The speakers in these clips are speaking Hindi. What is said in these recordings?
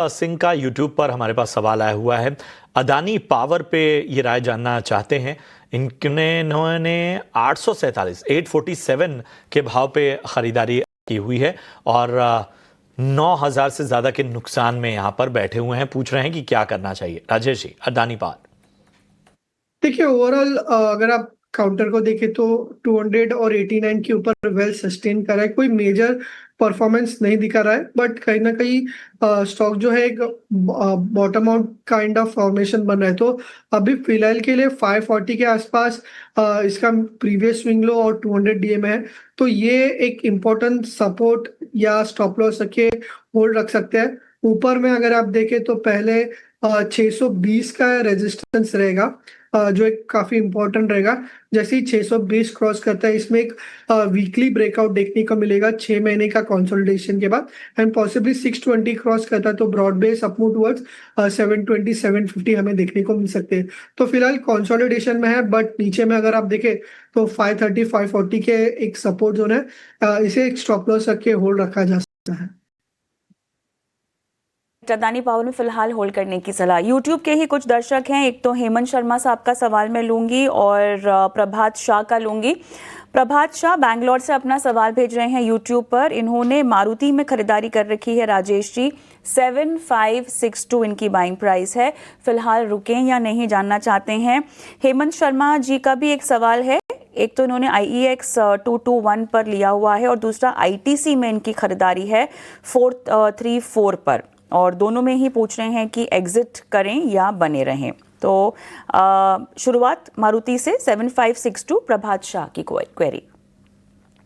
सिंह का यूट्यूब पर हमारे पास सवाल आया हुआ है। अदानी पावर पे ये राय जानना चाहते हैं। इन्होंने 847 के भाव पे खरीदारी की हुई है और 9,000 से ज्यादा के नुकसान में यहाँ पर बैठे हुए हैं। पूछ रहे हैं कि क्या करना चाहिए। राजेश जी, अदानी पावर। देखिए ओवरऑल अगर आप काउंटर को देखें तो 200 और 89 के ऊपर वेल सस्टेन कर रहा है, कोई मेजर परफॉर्मेंस नहीं दिखा रहा है, बट कहीं ना कहीं स्टॉक जो है एक bottom out kind of formation बन रहा है। तो अभी फिलहाल के लिए 540 के आसपास इसका प्रीवियस स्विंग लो और 200 डीएम है, तो ये एक इम्पोर्टेंट सपोर्ट या स्टॉप लॉस रखे होल्ड रख सकते हैं। ऊपर में अगर आप देखें तो पहले 620 का रेजिस्टेंस रहेगा, जो एक काफी इंपॉर्टेंट रहेगा। जैसे ही 620 क्रॉस करता है, इसमें एक वीकली ब्रेकआउट देखने को मिलेगा 6 महीने का कंसोलिडेशन के बाद, एंड पॉसिबली 620 क्रॉस करता है तो ब्रॉड बेस अपमूव टुवर्ड्स 720 750 हमें देखने को मिल सकते हैं। तो फिलहाल कंसोलिडेशन में है, बट नीचे में अगर आप देखें तो 530 540 के एक सपोर्ट जोन है, इसे एक स्टॉप लॉस रख के होल्ड रखा जा सकता है। अदानी पावर में फिलहाल होल्ड करने की सलाह। यूट्यूब के ही कुछ दर्शक हैं, एक तो हेमंत शर्मा साहब का सवाल मैं लूंगी और प्रभात शाह का लूंगी। प्रभात शाह बैंगलोर से अपना सवाल भेज रहे हैं यूट्यूब पर। इन्होंने मारुति में खरीदारी कर रखी है राजेश जी, 7562 इनकी बाइंग प्राइस है, फिलहाल रुकें या नहीं जानना चाहते हैं। हेमंत शर्मा जी का भी एक सवाल है, एक तो इन्होंने IEX 221 पर लिया हुआ है और दूसरा ITC में इनकी खरीदारी है 434 पर, और दोनों में ही पूछ रहे हैं कि एग्जिट करें या बने रहें। तो शुरुआत मारुति से 7562, प्रभात शाह की क्वेरी।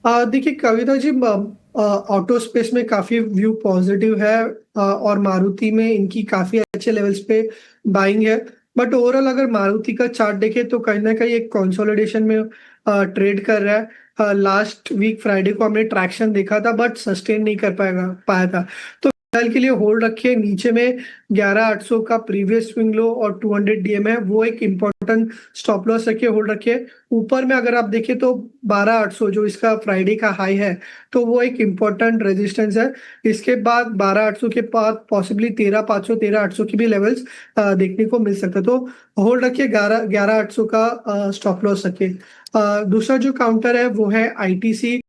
देखिए कविता जी, ऑटो स्पेस में काफी व्यू पॉजिटिव है और मारुति में इनकी काफी अच्छे लेवल्स पे बाइंग है, बट ओवरऑल अगर मारुति का चार्ट देखें तो कहीं ना कहीं एक कंसोलिडेशन में ट्रेड कर रहा है। लास्ट वीक फ्राइडे को हमने ट्रैक्शन देखा था, बट सस्टेन नहीं कर पाया था। तो फिलहाल के लिए होल्ड रखिए। नीचे में 11,800 का प्रीवियस स्विंग लो और 200 डीएम है, वो एक इम्पोर्टेंट स्टॉप लॉस रखिए, होल्ड रखिए। ऊपर में अगर आप देखें तो 12,800 जो इसका फ्राइडे का हाई है, तो वो एक इम्पोर्टेंट रेजिस्टेंस है। इसके बाद 12,800 के बाद पॉसिबली 13,500 13,800 की भी लेवल्स देखने को मिल सकता है। तो होल्ड रखिए, 11,800 का स्टॉप लॉस रखिए। दूसरा जो काउंटर है वो है ITC।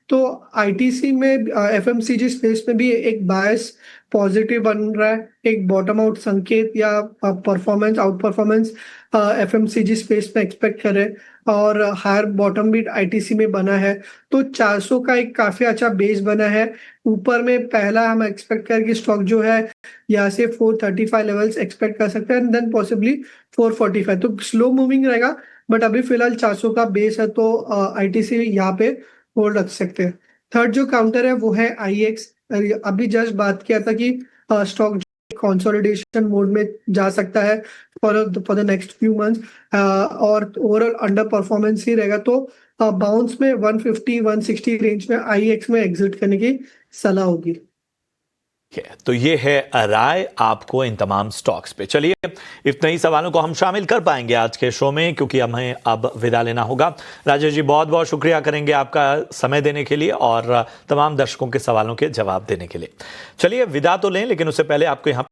तो ITC में FMCG स्पेस में भी एक बायस पॉजिटिव बन रहा है, एक बॉटम आउट संकेत या performance out performance FMCG space में एक्सपेक्ट कर रहे हैं, और हायर बॉटम भी ITC में बना है। तो 400 का एक काफी अच्छा बेस बना है। ऊपर में पहला हम एक्सपेक्ट करें कि स्टॉक जो है यहाँ से 435 लेवल्स एक्सपेक्ट कर सकते हैं, एंड देन पॉसिबली 445। तो स्लो मूविंग रहेगा, बट अभी फिलहाल 400 का बेस है, तो ITC यहाँ पे होल्ड रख सकते हैं। थर्ड जो काउंटर है वो है IEX। अभी जस्ट बात किया था कि स्टॉक कंसोलिडेशन मोड में जा सकता है for the next few months, और ओवरऑल अंडर परफॉर्मेंस ही रहेगा। तो बाउंस में 150 160 रेंज में IEX में एग्जिट करने की सलाह होगी। तो ये है राय आपको इन तमाम स्टॉक्स पे। चलिए, इतने ही सवालों को हम शामिल कर पाएंगे आज के शो में, क्योंकि हमें अब विदा लेना होगा। राजेश जी, बहुत बहुत शुक्रिया करेंगे आपका समय देने के लिए और तमाम दर्शकों के सवालों के जवाब देने के लिए। चलिए विदा तो लें, लेकिन उससे पहले आपको यहाँ